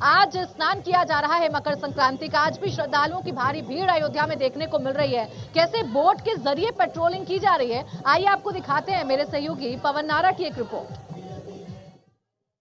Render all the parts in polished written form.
आज स्नान किया जा रहा है मकर संक्रांति का। आज भी श्रद्धालुओं की भारी भीड़ अयोध्या में देखने को मिल रही है। कैसे बोट के जरिए पेट्रोलिंग की जा रही है, आइए आपको दिखाते हैं मेरे सहयोगी पवन नारा की एक रिपोर्ट।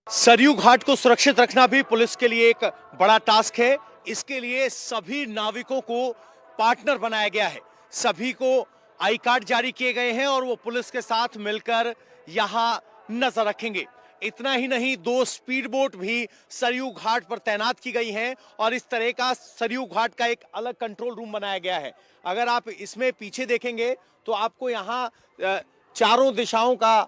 सरयू घाट को सुरक्षित रखना भी पुलिस के लिए एक बड़ा टास्क है। इसके लिए सभी नाविकों को पार्टनर बनाया गया है। सभी को आई कार्ड जारी किए गए हैं और वो पुलिस के साथ मिलकर यहां नजर रखेंगे। इतना ही नहीं, 2 स्पीड बोट भी सरयू घाट पर तैनात की गई हैं और इस तरह का सरयू घाट का एक अलग कंट्रोल रूम बनाया गया है। अगर आप इसमें पीछे देखेंगे तो आपको यहाँ चारों दिशाओं का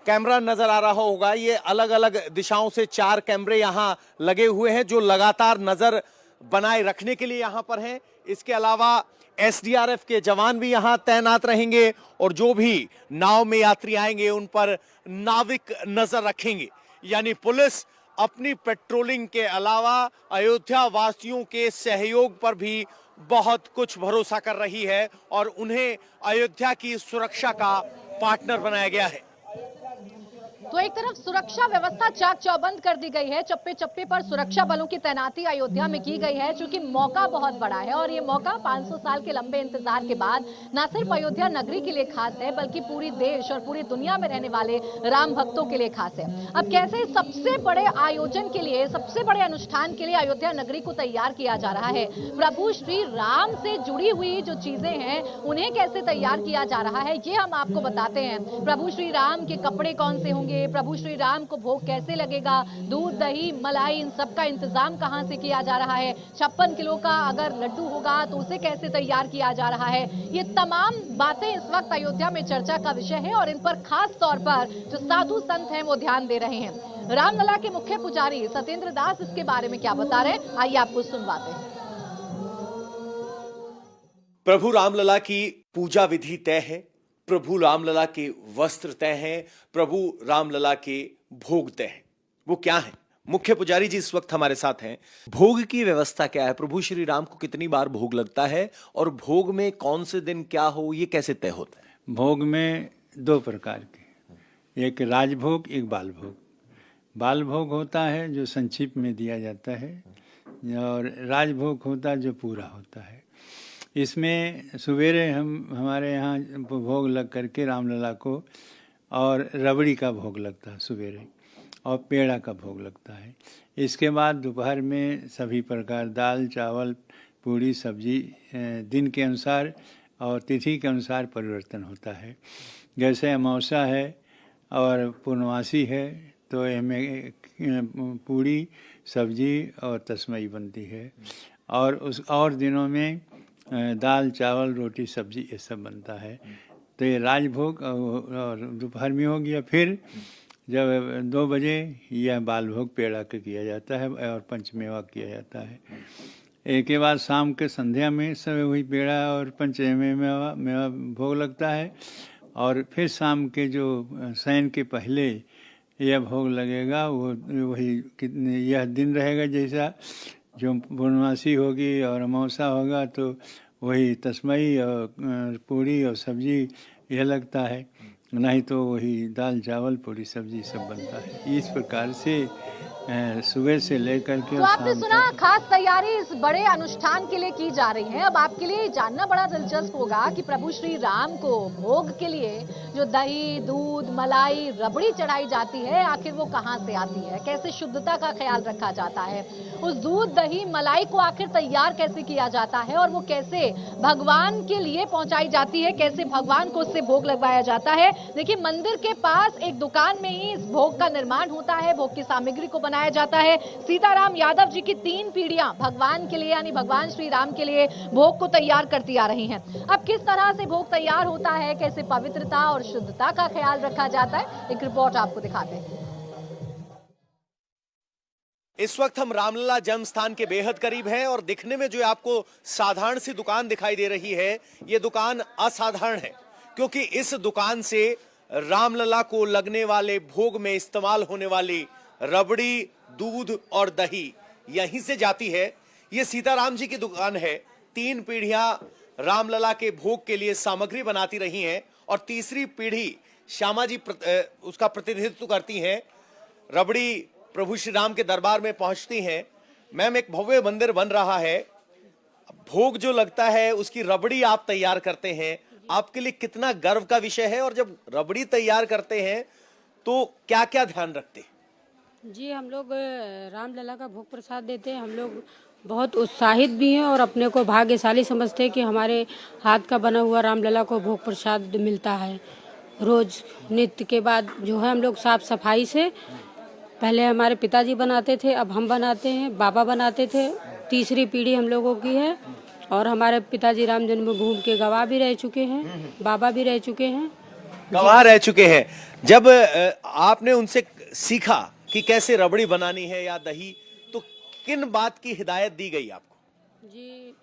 कैमरा नजर आ रहा होगा। ये अलग अलग दिशाओं से 4 कैमरे यहां लगे हुए हैं जो लगातार नजर बनाए रखने के लिए यहां पर हैं। इसके अलावा एसडीआरएफ के जवान भी यहां तैनात रहेंगे और जो भी नाव में यात्री आएंगे उन पर नाविक नजर रखेंगे। यानी पुलिस अपनी पेट्रोलिंग के अलावा अयोध्या वासियों के सहयोग पर भी बहुत कुछ भरोसा कर रही है और उन्हें अयोध्या की सुरक्षा का पार्टनर बनाया गया है। तो एक तरफ सुरक्षा व्यवस्था चाक चौबंद कर दी गई है, चप्पे चप्पे पर सुरक्षा बलों की तैनाती अयोध्या में की गई है, क्योंकि मौका बहुत बड़ा है और ये मौका 500 साल के लंबे इंतजार के बाद न सिर्फ अयोध्या नगरी के लिए खास है बल्कि पूरी देश और पूरी दुनिया में रहने वाले राम भक्तों के लिए खास है। अब कैसे सबसे बड़े आयोजन के लिए, सबसे बड़े अनुष्ठान के लिए अयोध्या नगरी को तैयार किया जा रहा है, प्रभु श्री राम से जुड़ी हुई जो चीजें हैं उन्हें कैसे तैयार किया जा रहा है, ये हम आपको बताते हैं। प्रभु श्री राम के कपड़े कौन से होंगे, प्रभु श्री राम को भोग कैसे लगेगा, दूध दही मलाई इन सब का इंतजाम कहां से किया जा रहा है, 56 किलो का अगर लड्डू होगा तो उसे कैसे तैयार किया जा रहा है, ये तमाम बातें इस वक्त अयोध्या में चर्चा का विषय है और इन पर खास तौर पर जो साधु संत हैं वो ध्यान दे रहे हैं। रामलला के मुख्य पुजारी सत्येंद्र दास इसके बारे में क्या बता रहे हैं, आइए आपको सुनवाते हैं। प्रभु रामलला की पूजा विधि तय है, प्रभु रामलला के वस्त्र तय हैं, प्रभु रामलला के भोग तय हैं। वो क्या है? मुख्य पुजारी जी इस वक्त हमारे साथ हैं। भोग की व्यवस्था क्या है? प्रभु श्री राम को कितनी बार भोग लगता है और भोग में कौन से दिन क्या हो, ये कैसे तय होता है? भोग में 2 प्रकार के, एक राजभोग, एक बाल भोग। बाल भोग होता है जो संक्षिप्त में दिया जाता है और राजभोग होता है जो पूरा होता है। इसमें सवेरे हमारे यहाँ भोग लग करके रामलला को और रबड़ी का भोग लगता है सवेरे और पेड़ा का भोग लगता है। इसके बाद दोपहर में सभी प्रकार दाल चावल पूड़ी सब्जी दिन के अनुसार और तिथि के अनुसार परिवर्तन होता है। जैसे अमावस्या है और पूर्णमासी है तो इसमें पूड़ी सब्जी और तस्मई बनती है और उस और दिनों में दाल चावल रोटी सब्जी ये सब बनता है। तो ये राजभोग और दोपहर में हो गया। फिर जब 2 बजे यह बाल भोग पेड़ा का किया जाता है और पंचमेवा किया जाता है। एक के बाद शाम के संध्या में सब वही पेड़ा और पंचमेवा भोग लगता है और फिर शाम के जो शयन के पहले यह भोग लगेगा। वो वही यह दिन रहेगा जैसा जो पूर्णमासी होगी और अमावस्या होगा तो वही तस्मई और पूड़ी और सब्जी यह लगता है, नहीं तो वही दाल चावल पूड़ी सब्जी सब बनता है। इस प्रकार से सुबह से लेकर के तो आपने सुना खास तैयारी इस बड़े अनुष्ठान के लिए की जा रही है। अब आपके लिए जानना बड़ा दिलचस्प होगा कि प्रभु श्री राम को भोग के लिए जो दही दूध मलाई रबड़ी चढ़ाई जाती है आखिर वो कहां से आती है, कैसे शुद्धता का ख्याल रखा जाता है, उस दूध दही मलाई को आखिर तैयार कैसे किया जाता है और वो कैसे भगवान के लिए पहुंचाई जाती है, कैसे भगवान को उससे भोग लगवाया जाता है। देखिए मंदिर के पास एक दुकान में ही इस भोग का निर्माण होता है, भोग की सामग्री को बनाया जाता है। सीताराम यादव जी की 3 पीढ़ियां भगवान के लिए यानी भगवान श्री राम के लिए भोग को तैयार करती आ रही हैं। अब किस तरह से भोग तैयार होता है, कैसे पवित्रता और शुद्धता का ख्याल रखा जाता है, एक रिपोर्ट आपको दिखाते हैं। इस वक्त हम रामलला जन्म स्थान के बेहद करीब हैं और दिखने में जो आपको साधारण सी दुकान दिखाई दे रही है, ये दुकान असाधारण है क्योंकि इस दुकान से रामलला को लगने वाले भोग में इस्तेमाल होने वाली रबड़ी दूध और दही यहीं से जाती है। ये सीताराम जी की दुकान है। 3 पीढ़ियां रामलला के भोग के लिए सामग्री बनाती रही हैं और तीसरी पीढ़ी श्यामा जी उसका प्रतिनिधित्व करती हैं। रबड़ी प्रभु श्री राम के दरबार में पहुंचती हैं मैम, एक भव्य मंदिर बन रहा है, भोग जो लगता है उसकी रबड़ी आप तैयार करते हैं, आपके लिए कितना गर्व का विषय है? और जब रबड़ी तैयार करते हैं तो क्या क्या ध्यान रखते हैं? जी, हम लोग रामलला का भोग प्रसाद देते हैं। हम लोग बहुत उत्साहित भी हैं और अपने को भाग्यशाली समझते हैं कि हमारे हाथ का बना हुआ रामलला को भोग प्रसाद मिलता है। रोज नित्य के बाद जो है हम लोग साफ सफाई से, पहले हमारे पिताजी बनाते थे, अब हम बनाते हैं, बाबा बनाते थे, तीसरी पीढ़ी हम लोगों की है। और हमारे पिताजी राम जन्मभूमि के गवाह भी रह चुके हैं, बाबा भी रह चुके हैं, गवाह रह चुके हैं। जब आपने उनसे सीखा कि कैसे रबड़ी बनानी है या दही, तो किन बात की हिदायत दी गई आपको? जी,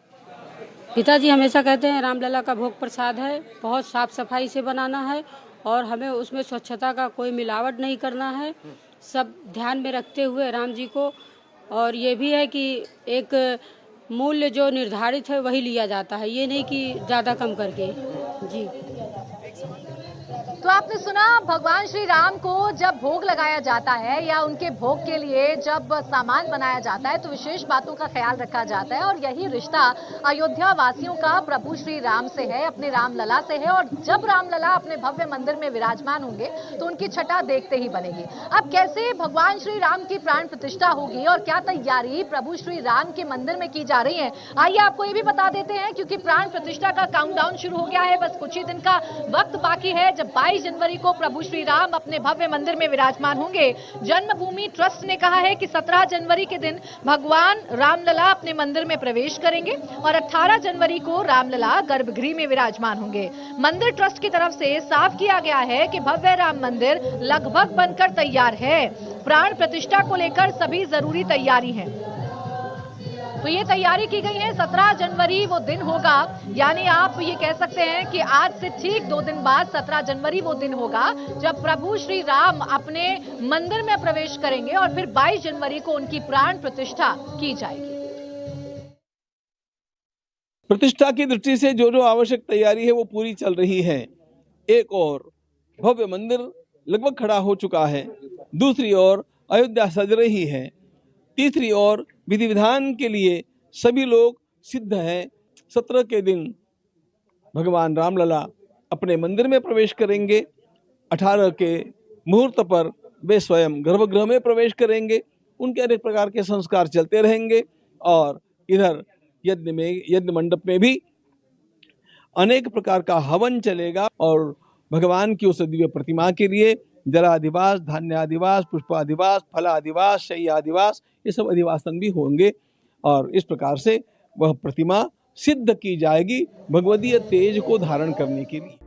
पिताजी हमेशा कहते हैं रामलला का भोग प्रसाद है, बहुत साफ सफाई से बनाना है और हमें उसमें स्वच्छता का कोई मिलावट नहीं करना है, सब ध्यान में रखते हुए राम जी को। और ये भी है कि एक मूल्य जो निर्धारित है वही लिया जाता है, ये नहीं कि ज़्यादा कम करके। जी, तो आपने सुना, भगवान श्री राम को जब भोग लगाया जाता है या उनके भोग के लिए जब सामान बनाया जाता है तो विशेष बातों का ख्याल रखा जाता है। और यही रिश्ता अयोध्या वासियों का प्रभु श्री राम से है, अपने रामलला से है। और जब रामलला अपने भव्य मंदिर में विराजमान होंगे तो उनकी छटा देखते ही बनेगी। अब कैसे भगवान श्री राम की प्राण प्रतिष्ठा होगी और क्या तैयारी प्रभु श्री राम के मंदिर में की जा रही है, आइए आपको ये भी बता देते हैं। क्योंकि प्राण प्रतिष्ठा का काउंटडाउन शुरू हो गया है, बस कुछ ही दिन का वक्त बाकी है जब 22 जनवरी को प्रभु श्री राम अपने भव्य मंदिर में विराजमान होंगे। जन्मभूमि ट्रस्ट ने कहा है कि 17 जनवरी के दिन भगवान रामलला अपने मंदिर में प्रवेश करेंगे और 18 जनवरी को रामलला गर्भगृह में विराजमान होंगे। मंदिर ट्रस्ट की तरफ से साफ किया गया है कि भव्य राम मंदिर लगभग बनकर तैयार है। प्राण प्रतिष्ठा को लेकर सभी जरूरी तैयारी है। तो ये तैयारी की गई है। 17 जनवरी वो दिन होगा, यानी आप ये कह सकते हैं कि आज से ठीक 2 दिन बाद 17 जनवरी वो दिन होगा जब प्रभु श्री राम अपने मंदिर में प्रवेश करेंगे और फिर 22 जनवरी को उनकी प्राण प्रतिष्ठा की जाएगी। प्रतिष्ठा की दृष्टि से जो आवश्यक तैयारी है वो पूरी चल रही है। एक और भव्य मंदिर लगभग खड़ा हो चुका है, दूसरी ओर अयोध्या सज रही है, तीसरी ओर विधि विधान के लिए सभी लोग सिद्ध हैं। 17 के दिन भगवान रामलला अपने मंदिर में प्रवेश करेंगे, 18 के मुहूर्त पर वे स्वयं गर्भगृह में प्रवेश करेंगे। उनके अनेक प्रकार के संस्कार चलते रहेंगे और इधर यज्ञ मंडप में भी अनेक प्रकार का हवन चलेगा और भगवान की उस दिव्य प्रतिमा के लिए जलाधिवास, धान्याधिवास, पुष्पाधिवास, फलाधिवास, शय्याधिवास, ये सब अधिवासन भी होंगे और इस प्रकार से वह प्रतिमा सिद्ध की जाएगी भगवदीय तेज को धारण करने के लिए।